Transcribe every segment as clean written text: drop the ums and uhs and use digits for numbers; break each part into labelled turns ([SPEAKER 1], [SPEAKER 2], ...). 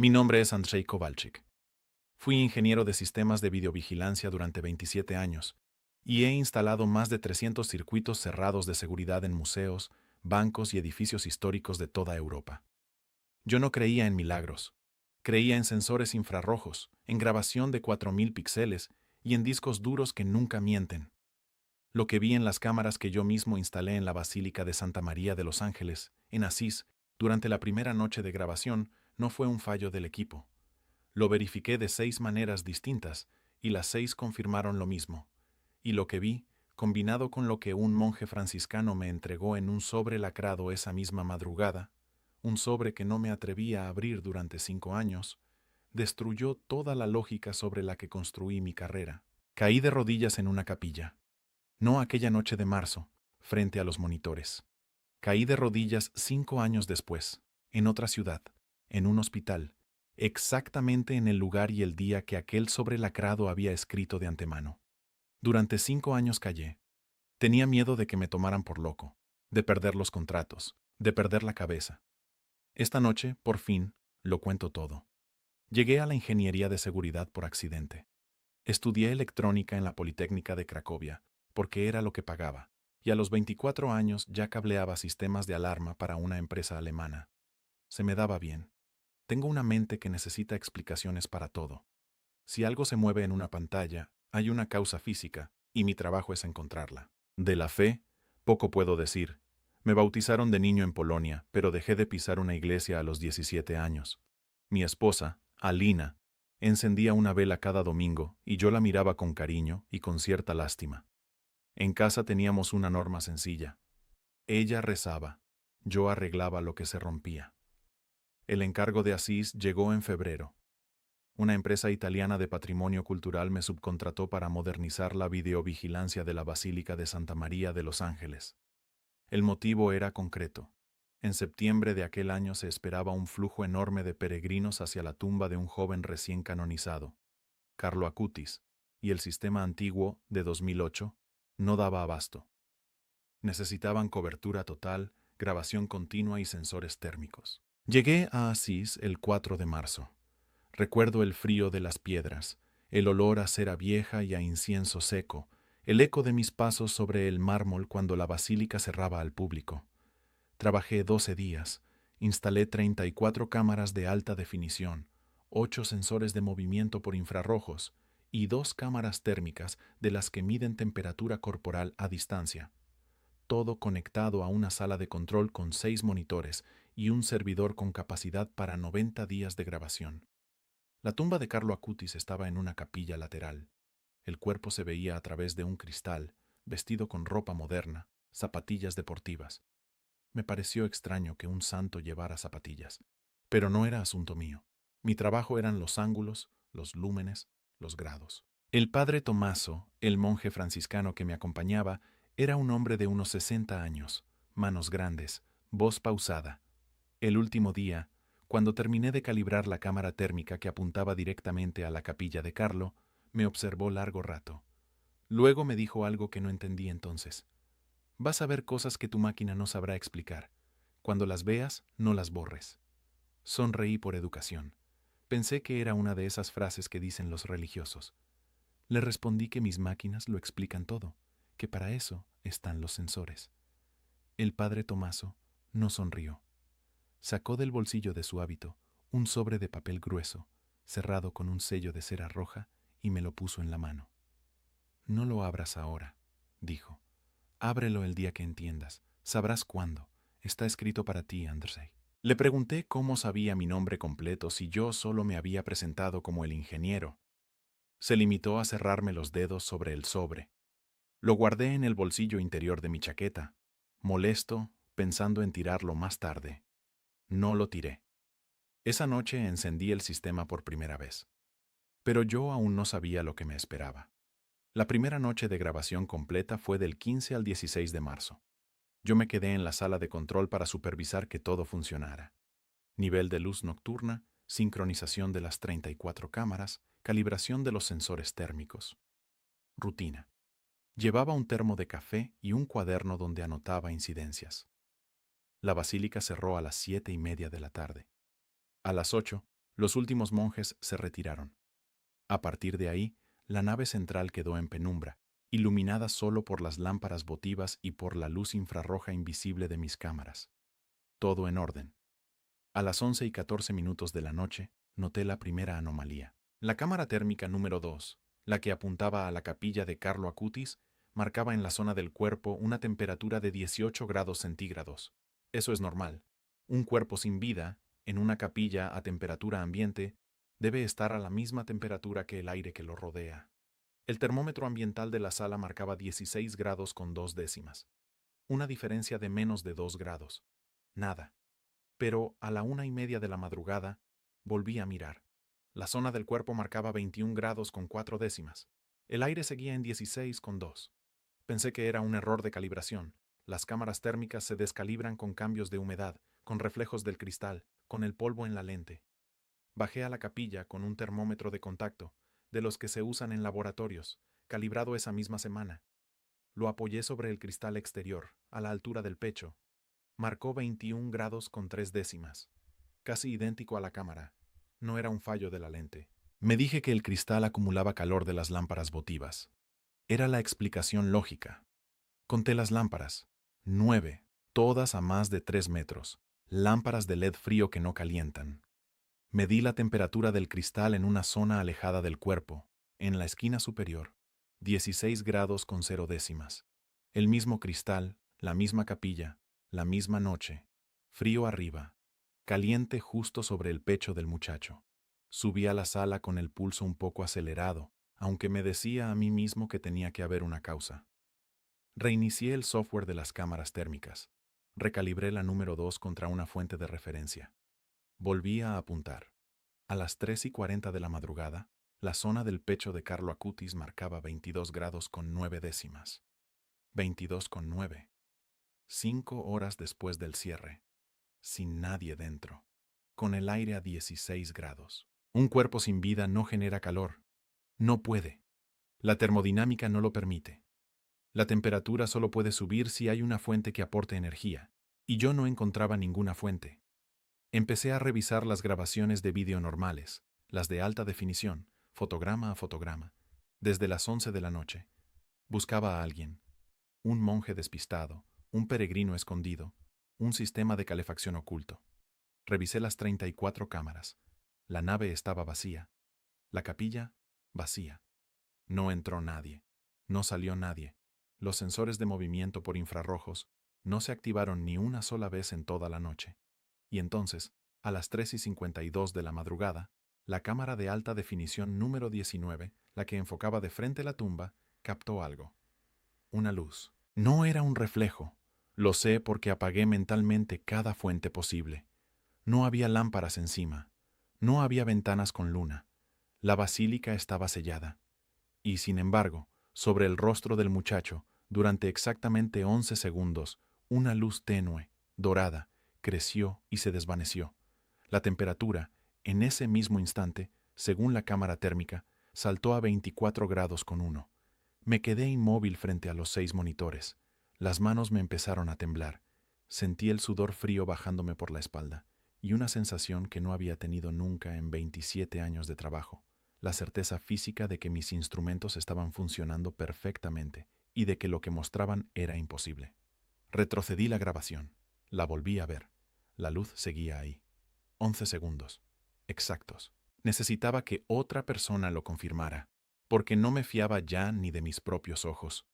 [SPEAKER 1] Mi nombre es Andrzej Kowalczyk. Fui ingeniero de sistemas de videovigilancia durante 27 años y he instalado más de 300 circuitos cerrados de seguridad en museos, bancos y edificios históricos de toda Europa. Yo no creía en milagros. Creía en sensores infrarrojos, en grabación de 4000 píxeles y en discos duros que nunca mienten. Lo que vi en las cámaras que yo mismo instalé en la Basílica de Santa María de los Ángeles, en Asís, durante la primera noche de grabación, no fue un fallo del equipo. Lo verifiqué de 6 maneras distintas, y las 6 confirmaron lo mismo. Y lo que vi, combinado con lo que un monje franciscano me entregó en un sobre lacrado esa misma madrugada, un sobre que no me atreví a abrir durante 5 años, destruyó toda la lógica sobre la que construí mi carrera. Caí de rodillas en una capilla. No aquella noche de marzo, frente a los monitores. Caí de rodillas 5 años después, en otra ciudad, en un hospital, exactamente en el lugar y el día que aquel sobrelacrado había escrito de antemano. Durante 5 años callé. Tenía miedo de que me tomaran por loco, de perder los contratos, de perder la cabeza. Esta noche, por fin, lo cuento todo. Llegué a la ingeniería de seguridad por accidente. Estudié electrónica en la Politécnica de Cracovia, porque era lo que pagaba, y a los 24 años ya cableaba sistemas de alarma para una empresa alemana. Se me daba bien. Tengo una mente que necesita explicaciones para todo. Si algo se mueve en una pantalla, hay una causa física, y mi trabajo es encontrarla. De la fe, poco puedo decir. Me bautizaron de niño en Polonia, pero dejé de pisar una iglesia a los 17 años. Mi esposa, Alina, encendía una vela cada domingo y yo la miraba con cariño y con cierta lástima. En casa teníamos una norma sencilla. Ella rezaba, yo arreglaba lo que se rompía. El encargo de Asís llegó en febrero. Una empresa italiana de patrimonio cultural me subcontrató para modernizar la videovigilancia de la Basílica de Santa María de los Ángeles. El motivo era concreto. En septiembre de aquel año se esperaba un flujo enorme de peregrinos hacia la tumba de un joven recién canonizado, Carlo Acutis, y el sistema antiguo, de 2008, no daba abasto. Necesitaban cobertura total, grabación continua y sensores térmicos. Llegué a Asís el 4 de marzo. Recuerdo el frío de las piedras, el olor a cera vieja y a incienso seco, el eco de mis pasos sobre el mármol cuando la basílica cerraba al público. Trabajé 12 días, instalé 34 cámaras de alta definición, 8 sensores de movimiento por infrarrojos y 2 cámaras térmicas de las que miden temperatura corporal a distancia. Todo conectado a una sala de control con 6 monitores y un servidor con capacidad para 90 días de grabación. La tumba de Carlo Acutis estaba en una capilla lateral. El cuerpo se veía a través de un cristal, vestido con ropa moderna, zapatillas deportivas. Me pareció extraño que un santo llevara zapatillas, pero no era asunto mío. Mi trabajo eran los ángulos, los lúmenes, los grados. El padre Tomaso, el monje franciscano que me acompañaba, era un hombre de unos 60 años, manos grandes, voz pausada. El último día, cuando terminé de calibrar la cámara térmica que apuntaba directamente a la capilla de Carlo, me observó largo rato. Luego me dijo algo que no entendí entonces. Vas a ver cosas que tu máquina no sabrá explicar. Cuando las veas, no las borres. Sonreí por educación. Pensé que era una de esas frases que dicen los religiosos. Le respondí que mis máquinas lo explican todo, que para eso están los sensores. El padre Tomaso no sonrió. Sacó del bolsillo de su hábito un sobre de papel grueso, cerrado con un sello de cera roja, y me lo puso en la mano. No lo abras ahora, dijo. Ábrelo el día que entiendas. Sabrás cuándo. Está escrito para ti, Andrzej. Le pregunté cómo sabía mi nombre completo si yo solo me había presentado como el ingeniero. Se limitó a cerrarme los dedos sobre el sobre. Lo guardé en el bolsillo interior de mi chaqueta, molesto, pensando en tirarlo más tarde. No lo tiré. Esa noche encendí el sistema por primera vez. Pero yo aún no sabía lo que me esperaba. La primera noche de grabación completa fue del 15 al 16 de marzo. Yo me quedé en la sala de control para supervisar que todo funcionara. Nivel de luz nocturna, sincronización de las 34 cámaras, calibración de los sensores térmicos. Rutina. Llevaba un termo de café y un cuaderno donde anotaba incidencias. La basílica cerró a las 7:30 de la tarde. A las 8 Los últimos monjes se retiraron. A partir de ahí, la nave central quedó en penumbra, iluminada solo por las lámparas votivas y por la luz infrarroja invisible de mis cámaras. Todo en orden. A las 11:14 de la noche, noté la primera anomalía. La cámara térmica número 2, la que apuntaba a la capilla de Carlo Acutis, marcaba en la zona del cuerpo una temperatura de 18 grados centígrados. Eso es normal. Un cuerpo sin vida, en una capilla a temperatura ambiente, debe estar a la misma temperatura que el aire que lo rodea. El termómetro ambiental de la sala marcaba 16 grados con 2 décimas. Una diferencia de menos de 2 grados. Nada. Pero a la 1:30 de la madrugada, volví a mirar. La zona del cuerpo marcaba 21 grados con 4 décimas. El aire seguía en 16 con 2. Pensé que era un error de calibración. Las cámaras térmicas se descalibran con cambios de humedad, con reflejos del cristal, con el polvo en la lente. Bajé a la capilla con un termómetro de contacto, de los que se usan en laboratorios, calibrado esa misma semana. Lo apoyé sobre el cristal exterior, a la altura del pecho. Marcó 21 grados con 3 décimas. Casi idéntico a la cámara. No era un fallo de la lente. Me dije que el cristal acumulaba calor de las lámparas votivas. Era la explicación lógica. Conté las lámparas. 9, todas a más de 3 metros. Lámparas de LED frío que no calientan. Medí la temperatura del cristal en una zona alejada del cuerpo, en la esquina superior. 16 grados con 0 décimas. El mismo cristal, la misma capilla, la misma noche. Frío arriba. Caliente justo sobre el pecho del muchacho. Subí a la sala con el pulso un poco acelerado, aunque me decía a mí mismo que tenía que haber una causa. Reinicié el software de las cámaras térmicas. Recalibré la número 2 contra una fuente de referencia. Volví a apuntar. A las 3:40 de la madrugada, la zona del pecho de Carlo Acutis marcaba 22 grados con 9 décimas. 22 con 9. 5 horas después del cierre. Sin nadie dentro. Con el aire a 16 grados. Un cuerpo sin vida no genera calor. No puede. La termodinámica no lo permite. La temperatura solo puede subir si hay una fuente que aporte energía, y yo no encontraba ninguna fuente. Empecé a revisar las grabaciones de vídeo normales, las de alta definición, fotograma a fotograma, desde las 11 de la noche. Buscaba a alguien. Un monje despistado, un peregrino escondido, un sistema de calefacción oculto. Revisé las 34 cámaras. La nave estaba vacía. La capilla, vacía. No entró nadie. No salió nadie. Los sensores de movimiento por infrarrojos no se activaron ni una sola vez en toda la noche. Y entonces, a las 3:52 de la madrugada, la cámara de alta definición número 19, la que enfocaba de frente la tumba, captó algo. Una luz. No era un reflejo. Lo sé porque apagué mentalmente cada fuente posible. No había lámparas encima. No había ventanas con luna. La basílica estaba sellada. Y, sin embargo, sobre el rostro del muchacho, durante exactamente 11 segundos, una luz tenue, dorada, creció y se desvaneció. La temperatura, en ese mismo instante, según la cámara térmica, saltó a 24 grados con 1. Me quedé inmóvil frente a los 6 monitores. Las manos me empezaron a temblar. Sentí el sudor frío bajándome por la espalda y una sensación que no había tenido nunca en 27 años de trabajo. La certeza física de que mis instrumentos estaban funcionando perfectamente y de que lo que mostraban era imposible. Retrocedí la grabación. La volví a ver. La luz seguía ahí. 11 segundos. Exactos. Necesitaba que otra persona lo confirmara, porque no me fiaba ya ni de mis propios ojos.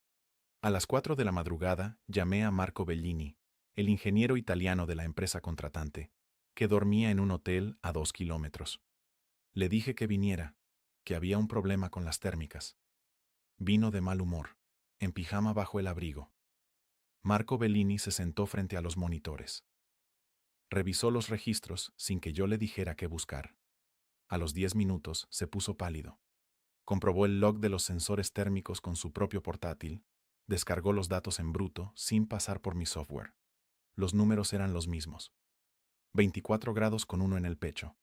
[SPEAKER 1] A las 4 de la madrugada llamé a Marco Bellini, el ingeniero italiano de la empresa contratante, que dormía en un hotel a 2 kilómetros. Le dije que viniera, que había un problema con las térmicas. Vino de mal humor, en pijama bajo el abrigo. Marco Bellini se sentó frente a los monitores. Revisó los registros sin que yo le dijera qué buscar. A los 10 minutos se puso pálido. Comprobó el log de los sensores térmicos con su propio portátil, descargó los datos en bruto sin pasar por mi software. Los números eran los mismos. 24 grados con 1 en el pecho,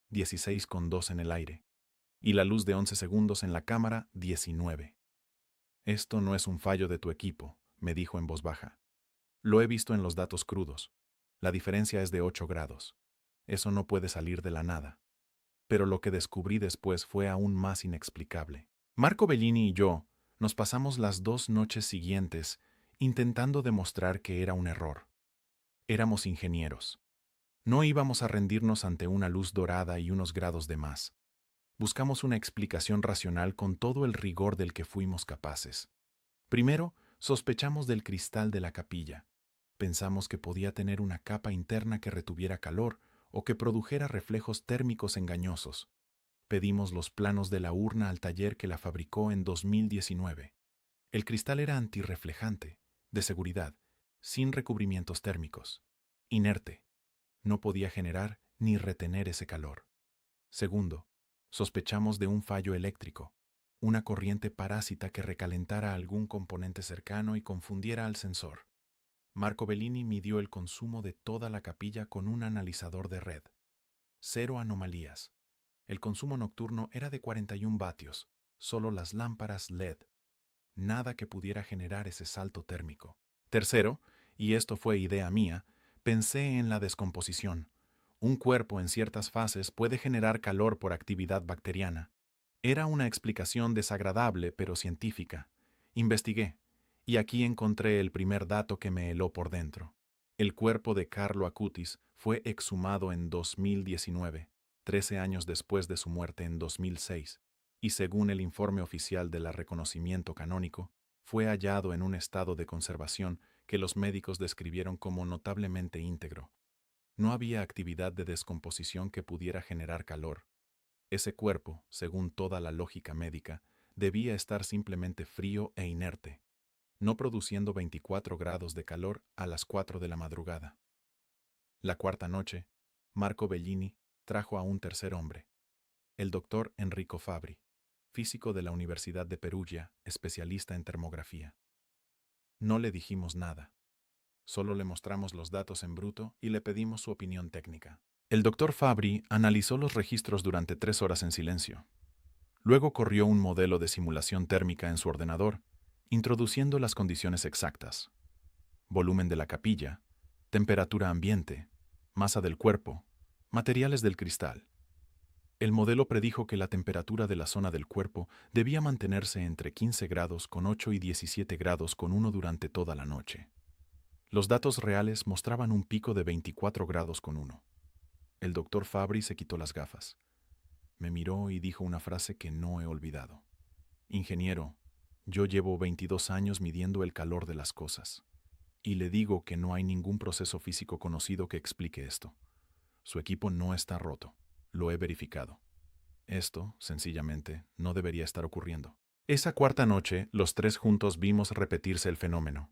[SPEAKER 1] 16 con 2 en el aire, y la luz de 11 segundos en la cámara, 19. Esto no es un fallo de tu equipo, me dijo en voz baja. Lo he visto en los datos crudos. La diferencia es de 8 grados. Eso no puede salir de la nada. pero lo que descubrí después fue aún más inexplicable. Marco Bellini y yo nos pasamos las 2 noches siguientes intentando demostrar que era un error. Éramos ingenieros. No íbamos a rendirnos ante una luz dorada y unos grados de más. Buscamos una explicación racional con todo el rigor del que fuimos capaces. Primero, sospechamos del cristal de la capilla. Pensamos que podía tener una capa interna que retuviera calor o que produjera reflejos térmicos engañosos. Pedimos los planos de la urna al taller que la fabricó en 2019. El cristal era antirreflejante, de seguridad, sin recubrimientos térmicos, inerte. No podía generar ni retener ese calor. Segundo, sospechamos de un fallo eléctrico, una corriente parásita que recalentara algún componente cercano y confundiera al sensor. Marco Bellini midió el consumo de toda la capilla con un analizador de red. Cero anomalías. El consumo nocturno era de 41 vatios, solo las lámparas LED. Nada que pudiera generar ese salto térmico. Tercero, y esto fue idea mía, pensé en la descomposición. Un cuerpo en ciertas fases puede generar calor por actividad bacteriana. Era una explicación desagradable pero científica. Investigué, y aquí encontré el primer dato que me heló por dentro. El cuerpo de Carlo Acutis fue exhumado en 2019, 13 años después de su muerte en 2006, y según el informe oficial del reconocimiento canónico, fue hallado en un estado de conservación que los médicos describieron como notablemente íntegro. No había actividad de descomposición que pudiera generar calor. Ese cuerpo, según toda la lógica médica, debía estar simplemente frío e inerte, no produciendo 24 grados de calor a las 4 de la madrugada. La cuarta noche, Marco Bellini trajo a un tercer hombre, el doctor Enrico Fabri, físico de la Universidad de Perugia, especialista en termografía. No le dijimos nada. Solo le mostramos los datos en bruto y le pedimos su opinión técnica. El doctor Fabri analizó los registros durante 3 horas en silencio. Luego corrió un modelo de simulación térmica en su ordenador, introduciendo las condiciones exactas: volumen de la capilla, temperatura ambiente, masa del cuerpo, materiales del cristal. El modelo predijo que la temperatura de la zona del cuerpo debía mantenerse entre 15 grados con 8 y 17 grados con 1 durante toda la noche. Los datos reales mostraban un pico de 24 grados con 1. El doctor Fabri se quitó las gafas. Me miró y dijo una frase que no he olvidado. Ingeniero, yo llevo 22 años midiendo el calor de las cosas. Y le digo que no hay ningún proceso físico conocido que explique esto. Su equipo no está roto. Lo he verificado. Esto, sencillamente, no debería estar ocurriendo. Esa cuarta noche, los tres juntos vimos repetirse el fenómeno.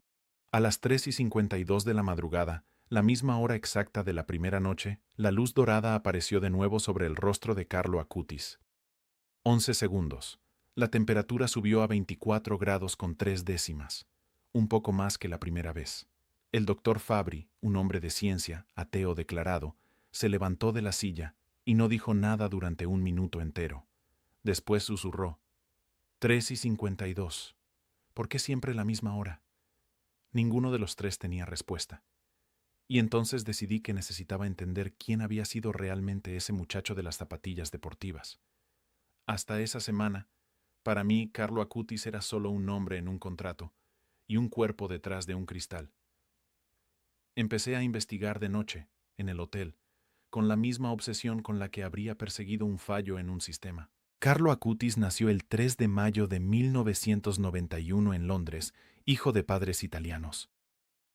[SPEAKER 1] A las 3:52 de la madrugada, la misma hora exacta de la primera noche, la luz dorada apareció de nuevo sobre el rostro de Carlo Acutis. 11 segundos. La temperatura subió a 24 grados con 3 décimas, un poco más que la primera vez. El doctor Fabri, un hombre de ciencia, ateo declarado, se levantó de la silla y no dijo nada durante un minuto entero. Después susurró: 3:52. ¿Por qué siempre la misma hora? Ninguno de los tres tenía respuesta. Y entonces decidí que necesitaba entender quién había sido realmente ese muchacho de las zapatillas deportivas. Hasta esa semana, para mí, Carlo Acutis era solo un nombre en un contrato y un cuerpo detrás de un cristal. Empecé a investigar de noche, en el hotel, con la misma obsesión con la que habría perseguido un fallo en un sistema. Carlo Acutis nació el 3 de mayo de 1991 en Londres, hijo de padres italianos.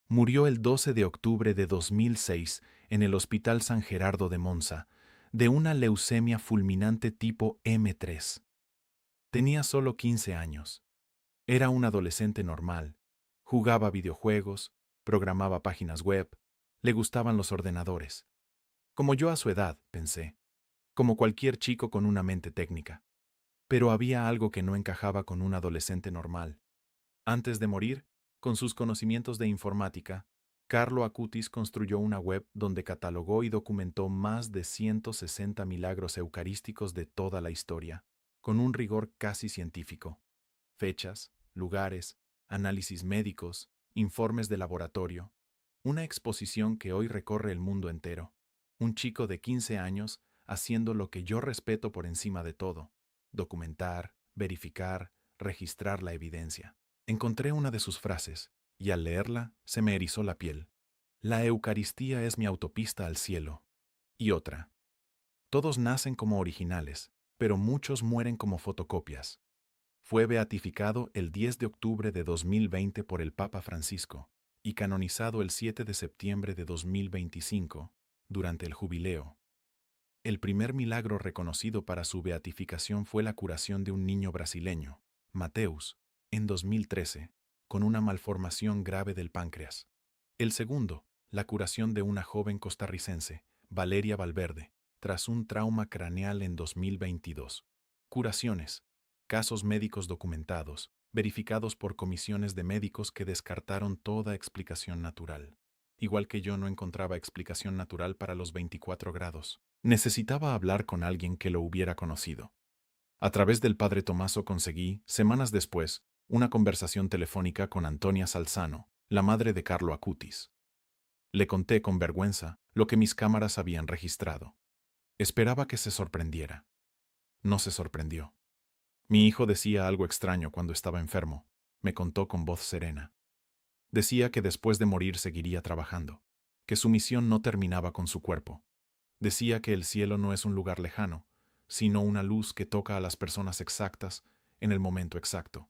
[SPEAKER 1] Murió el 12 de octubre de 2006 en el Hospital San Gerardo de Monza, de una leucemia fulminante tipo M3. Tenía solo 15 años. Era un adolescente normal. Jugaba videojuegos, programaba páginas web, le gustaban los ordenadores. Como yo a su edad, pensé. Como cualquier chico con una mente técnica. Pero había algo que no encajaba con un adolescente normal. Antes de morir, con sus conocimientos de informática, Carlo Acutis construyó una web donde catalogó y documentó más de 160 milagros eucarísticos de toda la historia, con un rigor casi científico. Fechas, lugares, análisis médicos, informes de laboratorio. Una exposición que hoy recorre el mundo entero. Un chico de 15 años haciendo lo que yo respeto por encima de todo: documentar, verificar, registrar la evidencia. Encontré una de sus frases, y al leerla se me erizó la piel. La Eucaristía es mi autopista al cielo. Y otra: todos nacen como originales, pero muchos mueren como fotocopias. Fue beatificado el 10 de octubre de 2020 por el Papa Francisco y canonizado el 7 de septiembre de 2025, durante el jubileo. El primer milagro reconocido para su beatificación fue la curación de un niño brasileño, Mateus, en 2013, con una malformación grave del páncreas. El segundo, la curación de una joven costarricense, Valeria Valverde, tras un trauma craneal en 2022. Curaciones: casos médicos documentados, verificados por comisiones de médicos que descartaron toda explicación natural. Igual que yo no encontraba explicación natural para los 24 grados. Necesitaba hablar con alguien que lo hubiera conocido. A través del padre Tomaso conseguí, semanas después, una conversación telefónica con Antonia Salzano, la madre de Carlo Acutis. Le conté con vergüenza lo que mis cámaras habían registrado. Esperaba que se sorprendiera. No se sorprendió. Mi hijo decía algo extraño cuando estaba enfermo, me contó con voz serena. Decía que después de morir seguiría trabajando, que su misión no terminaba con su cuerpo. Decía que el cielo no es un lugar lejano, sino una luz que toca a las personas exactas en el momento exacto.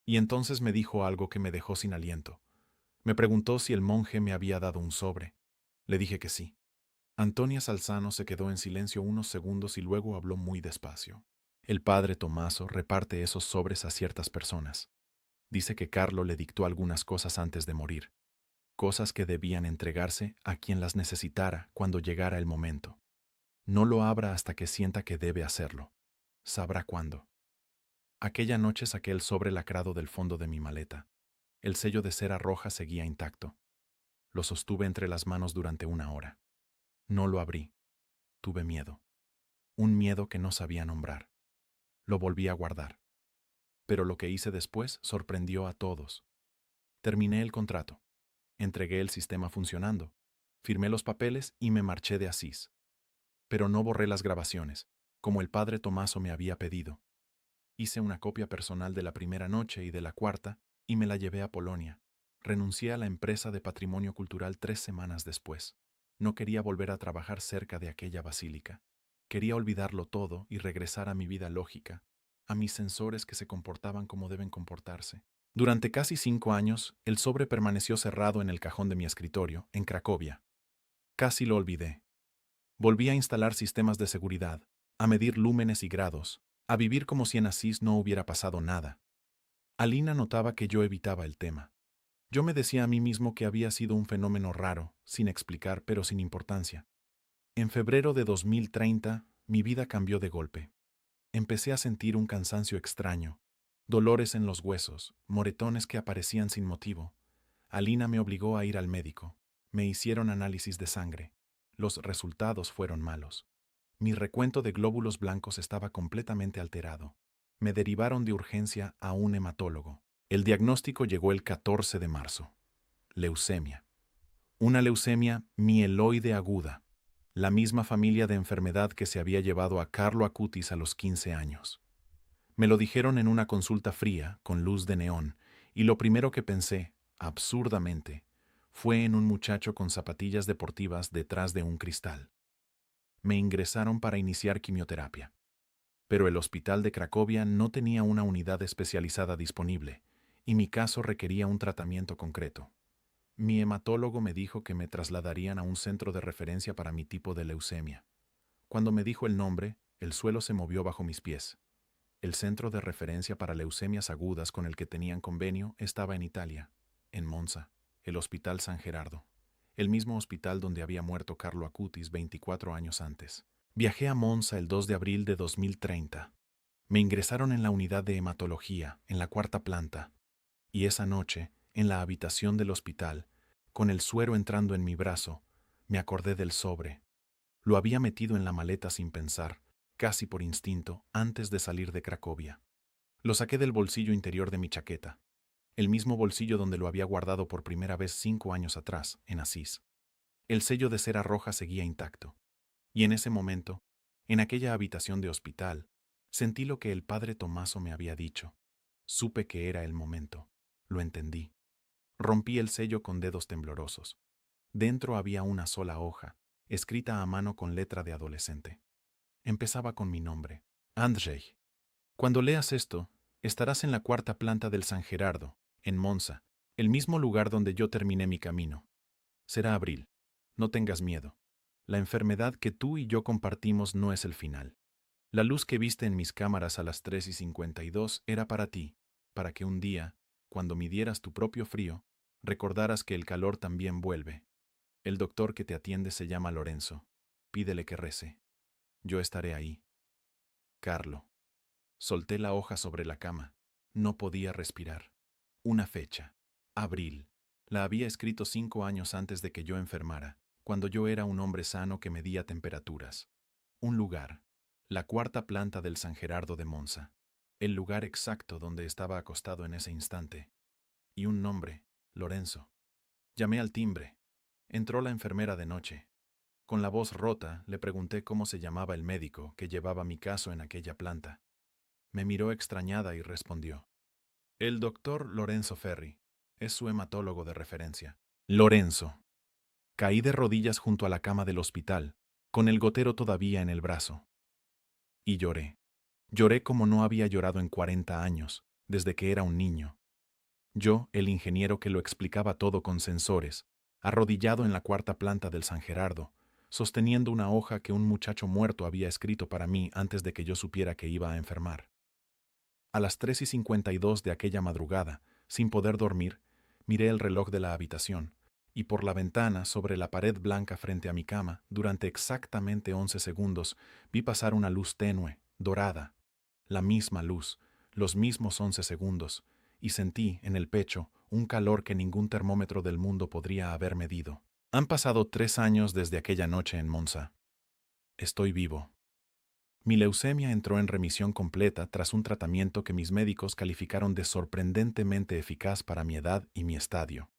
[SPEAKER 1] Y entonces me dijo algo que me dejó sin aliento. Me preguntó si el monje me había dado un sobre. Le dije que sí. Antonia Salzano se quedó en silencio unos segundos y luego habló muy despacio. El padre Tomaso reparte esos sobres a ciertas personas. Dice que Carlo le dictó algunas cosas antes de morir, cosas que debían entregarse a quien las necesitara cuando llegara el momento. No lo abra hasta que sienta que debe hacerlo. Sabrá cuándo. Aquella noche saqué el sobre lacrado del fondo de mi maleta. El sello de cera roja seguía intacto. Lo sostuve entre las manos durante una hora. No lo abrí. Tuve miedo. Un miedo que no sabía nombrar. Lo volví a guardar. Pero lo que hice después sorprendió a todos. Terminé el contrato. Entregué el sistema funcionando. Firmé los papeles y me marché de Asís. Pero no borré las grabaciones, como el padre Tomaso me había pedido. Hice una copia personal de la primera noche y de la cuarta y me la llevé a Polonia. Renuncié a la empresa de patrimonio cultural 3 semanas después. No quería volver a trabajar cerca de aquella basílica. Quería olvidarlo todo y regresar a mi vida lógica, a mis sensores que se comportaban como deben comportarse. Durante casi 5 años, el sobre permaneció cerrado en el cajón de mi escritorio, en Cracovia. Casi lo olvidé. Volví a instalar sistemas de seguridad, a medir lúmenes y grados, a vivir como si en Asís no hubiera pasado nada. Alina notaba que yo evitaba el tema. Yo me decía a mí mismo que había sido un fenómeno raro, sin explicar, pero sin importancia. En febrero de 2030, mi vida cambió de golpe. Empecé a sentir un cansancio extraño, dolores en los huesos, moretones que aparecían sin motivo. Alina me obligó a ir al médico. Me hicieron análisis de sangre. Los resultados fueron malos. Mi recuento de glóbulos blancos estaba completamente alterado. Me derivaron de urgencia a un hematólogo. El diagnóstico llegó el 14 de marzo. Leucemia. Una leucemia mieloide aguda, la misma familia de enfermedad que se había llevado a Carlo Acutis a los 15 años. Me lo dijeron en una consulta fría, con luz de neón, y lo primero que pensé, absurdamente, fue en un muchacho con zapatillas deportivas detrás de un cristal. Me ingresaron para iniciar quimioterapia. Pero el hospital de Cracovia no tenía una unidad especializada disponible, y mi caso requería un tratamiento concreto. Mi hematólogo me dijo que me trasladarían a un centro de referencia para mi tipo de leucemia. Cuando me dijo el nombre, el suelo se movió bajo mis pies. El centro de referencia para leucemias agudas con el que tenían convenio estaba en Italia, en Monza, el Hospital San Gerardo, el mismo hospital donde había muerto Carlo Acutis 24 años antes. Viajé a Monza el 2 de abril de 2030. Me ingresaron en la unidad de hematología, en la cuarta planta, y esa noche, en la habitación del hospital, con el suero entrando en mi brazo, me acordé del sobre. Lo había metido en la maleta sin pensar, casi por instinto, antes de salir de Cracovia. Lo saqué del bolsillo interior de mi chaqueta, el mismo bolsillo donde lo había guardado por primera vez 5 años atrás, en Asís. El sello de cera roja seguía intacto. Y en ese momento, En aquella habitación de hospital, sentí lo que el padre Tommaso me había dicho. Supe que era el momento. Lo entendí. Rompí el sello con dedos temblorosos. Dentro había una sola hoja, escrita a mano con letra de adolescente. Empezaba con mi nombre, Andrzej. Cuando leas esto, estarás en la cuarta planta del San Gerardo, en Monza, el mismo lugar donde yo terminé mi camino. Será abril. No tengas miedo. La enfermedad que tú y yo compartimos no es el final. La luz que viste en mis cámaras a las 3:52 era para ti, para que un día, cuando midieras tu propio frío, recordaras que el calor también vuelve. El doctor que te atiende se llama Lorenzo. Pídele que rece. Yo estaré ahí. Carlo. Solté la hoja sobre la cama. No podía respirar. Una fecha. Abril. La había escrito 5 años antes de que yo enfermara, cuando yo era un hombre sano que medía temperaturas. Un lugar. La cuarta planta del San Gerardo de Monza. El lugar exacto donde estaba acostado en ese instante. Y un nombre. Lorenzo. Llamé al timbre. Entró la enfermera de noche. Con la voz rota, le pregunté cómo se llamaba el médico que llevaba mi caso en aquella planta. Me miró extrañada y respondió: el doctor Lorenzo Ferri. Es su hematólogo de referencia. Lorenzo. Caí de rodillas junto a la cama del hospital, con el gotero todavía en el brazo. Y lloré. Lloré como no había llorado en 40 años, desde que era un niño. Yo, el ingeniero que lo explicaba todo con sensores, arrodillado en la cuarta planta del San Gerardo, sosteniendo una hoja que un muchacho muerto había escrito para mí antes de que yo supiera que iba a enfermar. A las 3:52 de aquella madrugada, sin poder dormir, miré el reloj de la habitación, y por la ventana, sobre la pared blanca frente a mi cama, durante exactamente 11 segundos, vi pasar una luz tenue, dorada. La misma luz, los mismos 11 segundos, y sentí, en el pecho, un calor que ningún termómetro del mundo podría haber medido. Han pasado 3 años desde aquella noche en Monza. Estoy vivo. Mi leucemia entró en remisión completa tras un tratamiento que mis médicos calificaron de sorprendentemente eficaz para mi edad y mi estadio.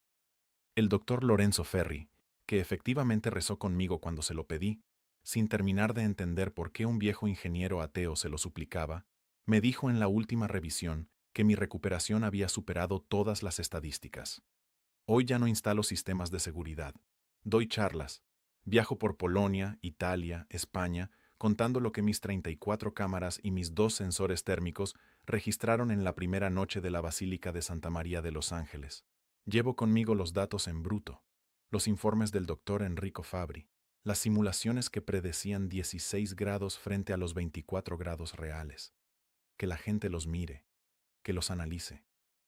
[SPEAKER 1] El doctor Lorenzo Ferri, que efectivamente rezó conmigo cuando se lo pedí, sin terminar de entender por qué un viejo ingeniero ateo se lo suplicaba, me dijo en la última revisión que mi recuperación había superado todas las estadísticas. Hoy ya no instalo sistemas de seguridad. Doy charlas. Viajo por Polonia, Italia, España, contando lo que mis 34 cámaras y mis 2 sensores térmicos registraron en la primera noche de la Basílica de Santa María de Los Ángeles. Llevo conmigo los datos en bruto, los informes del doctor Enrico Fabri, las simulaciones que predecían 16 grados frente a los 24 grados reales. Que la gente los mire, que los analice.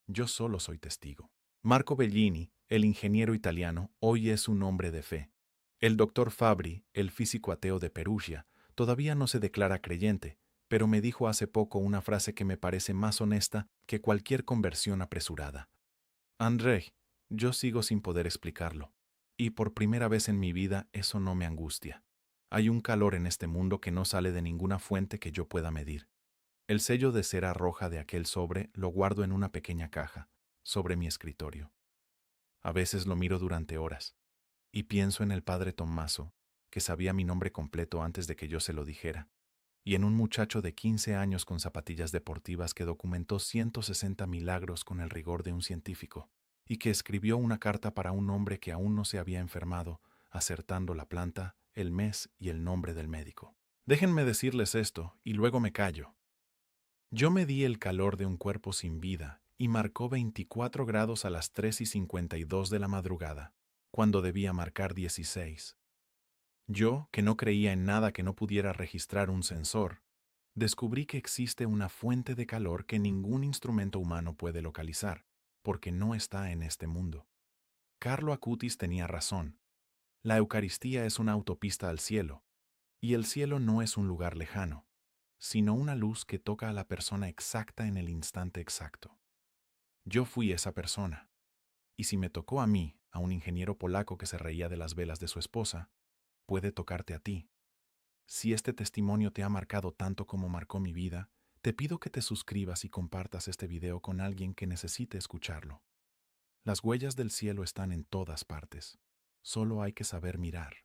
[SPEAKER 1] Yo solo soy testigo. Marco Bellini, el ingeniero italiano, hoy es un hombre de fe. El doctor Fabri, el físico ateo de Perugia, todavía no se declara creyente, pero me dijo hace poco una frase que me parece más honesta que cualquier conversión apresurada. André, yo sigo sin poder explicarlo, y por primera vez en mi vida eso no me angustia. Hay un calor en este mundo que no sale de ninguna fuente que yo pueda medir. El sello de cera roja de aquel sobre lo guardo en una pequeña caja, sobre mi escritorio. A veces lo miro durante horas, y pienso en el padre Tommaso, que sabía mi nombre completo antes de que yo se lo dijera, y en un muchacho de 15 años con zapatillas deportivas que documentó 160 milagros con el rigor de un científico, y que escribió una carta para un hombre que aún no se había enfermado, acertando la planta, el mes y el nombre del médico. Déjenme decirles esto, y luego me callo. Yo medí el calor de un cuerpo sin vida y marcó 24 grados a las 3:52 de la madrugada, cuando debía marcar 16. Yo, que no creía en nada que no pudiera registrar un sensor, descubrí que existe una fuente de calor que ningún instrumento humano puede localizar, porque no está en este mundo. Carlo Acutis tenía razón. La Eucaristía es una autopista al cielo, y el cielo no es un lugar lejano, sino una luz que toca a la persona exacta en el instante exacto. Yo fui esa persona, y si me tocó a mí, a un ingeniero polaco que se reía de las velas de su esposa, puede tocarte a ti. Si este testimonio te ha marcado tanto como marcó mi vida, te pido que te suscribas y compartas este video con alguien que necesite escucharlo. Las huellas del cielo están en todas partes. Solo hay que saber mirar.